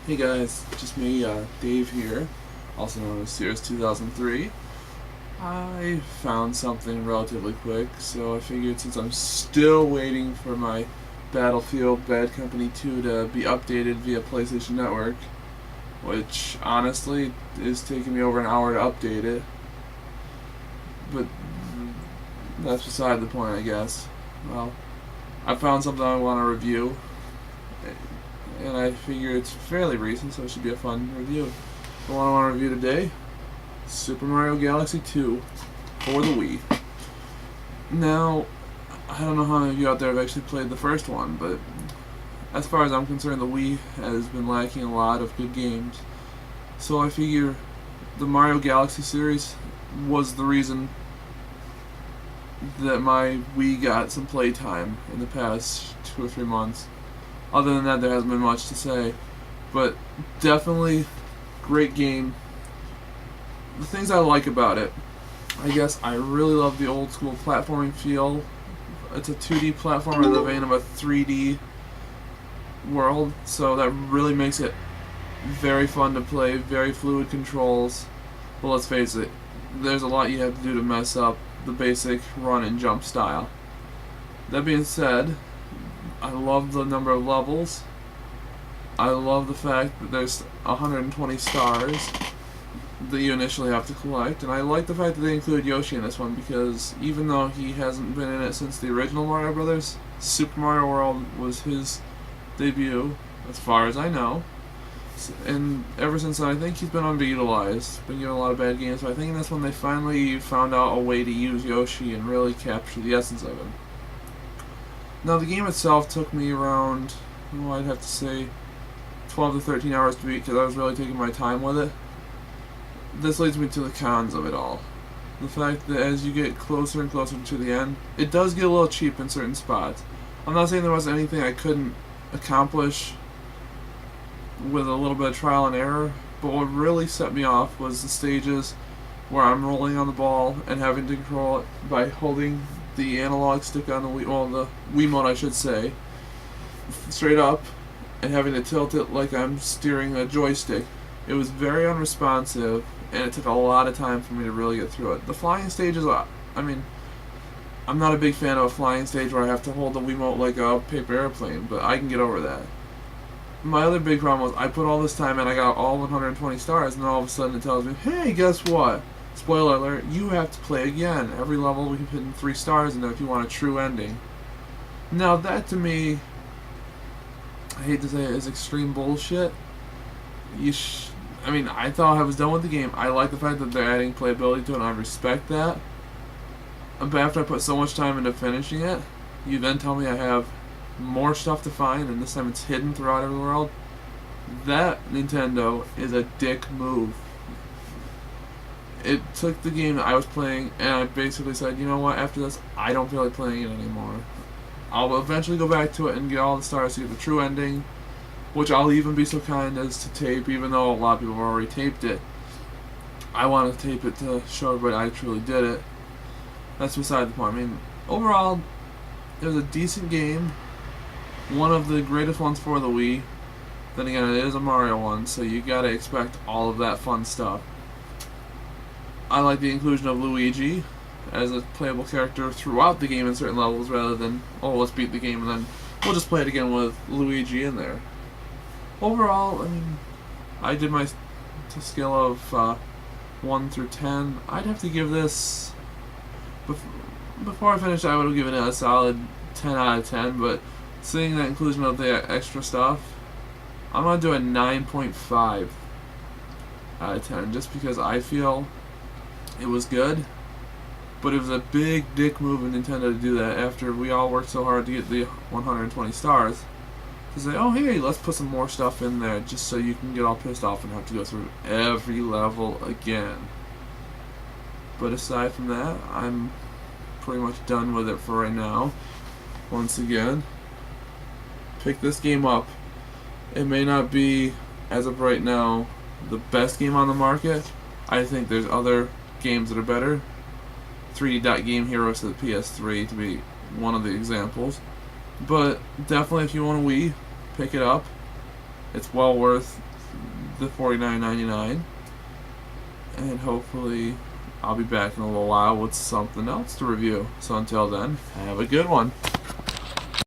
Hey guys, just me, Dave here, also known as Sears 2003. I found something relatively quick, so I figured since I'm still waiting for my Battlefield Bad Company 2 to be updated via PlayStation Network, which honestly is taking me over an hour to update it, but that's beside the point, I guess. Well, I found something I want to review, and I figure it's fairly recent, so it should be a fun review. The one I want to review today, Super Mario Galaxy 2 for the Wii. Now, I don't know how many of you out there have actually played the first one, but as far as I'm concerned, the Wii has been lacking a lot of good games. So I figure the Mario Galaxy series was the reason that my Wii got some playtime in the past 2 or 3 months. Other than that, there hasn't been much to say. But definitely great game. The things I like about it, I guess I really love the old school platforming feel. It's a 2D platformer in the vein of a 3D world, so that really makes it very fun to play, very fluid controls. But let's face it, there's a lot you have to do to mess up the basic run and jump style. That being said, I love the number of levels. I love the fact that there's 120 stars that you initially have to collect, and I like the fact that they include Yoshi in this one because even though he hasn't been in it since the original Mario Brothers, Super Mario World was his debut, as far as I know. And ever since then, I think he's been underutilized, been given a lot of bad games, so I think in this one they finally found out a way to use Yoshi and really capture the essence of him. Now, the game itself took me around, I'd have to say, 12 to 13 hours to beat because I was really taking my time with it. This leads me to the cons of it all. The fact that as you get closer and closer to the end, it does get a little cheap in certain spots. I'm not saying there wasn't anything I couldn't accomplish with a little bit of trial and error, but what really set me off was the stages where I'm rolling on the ball and having to control it by holding the analog stick on the Wii, well, the Wiimote I should say, straight up, and having to tilt it like I'm steering a joystick. It was very unresponsive, and it took a lot of time for me to really get through it. The flying stages, I'm not a big fan of a flying stage where I have to hold the Wiimote like a paper airplane, but I can get over that. My other big problem was I put all this time and I got all 120 stars, and then all of a sudden it tells me, hey, guess what? Spoiler alert, you have to play again. Every level we can put in 3 stars in there if you want a true ending. Now that to me, I hate to say it, is extreme bullshit. I thought I was done with the game. I like the fact that they're adding playability to it and I respect that. But after I put so much time into finishing it, you then tell me I have more stuff to find and this time it's hidden throughout every world. That, Nintendo, is a dick move. It took the game that I was playing and I basically said, you know what, after this, I don't feel like playing it anymore. I'll eventually go back to it and get all the stars to get the true ending, which I'll even be so kind as to tape, even though a lot of people have already taped it. I want to tape it to show everybody I truly did it. That's beside the point. Overall, it was a decent game. One of the greatest ones for the Wii. Then again, it is a Mario one, so you gotta expect all of that fun stuff. I like the inclusion of Luigi as a playable character throughout the game in certain levels rather than, oh, let's beat the game and then we'll just play it again with Luigi in there. Overall, I did my scale of 1 through 10. I'd have to give this, before I finish, I would have given it a solid 10 out of 10, but seeing the inclusion of the extra stuff, I'm going to do a 9.5 out of 10, just because I feel it was good, but it was a big dick move of Nintendo to do that after we all worked so hard to get the 120 stars. To say, oh hey, let's put some more stuff in there just so you can get all pissed off and have to go through every level again. But aside from that, I'm pretty much done with it for right now. Once again, pick this game up. It may not be, as of right now, the best game on the market. I think there's other games that are better. 3D Dot Game Heroes to the PS3 to be one of the examples. But definitely if you want a Wii, pick it up. It's well worth the $49.99. And hopefully I'll be back in a little while with something else to review. So until then, have a good one.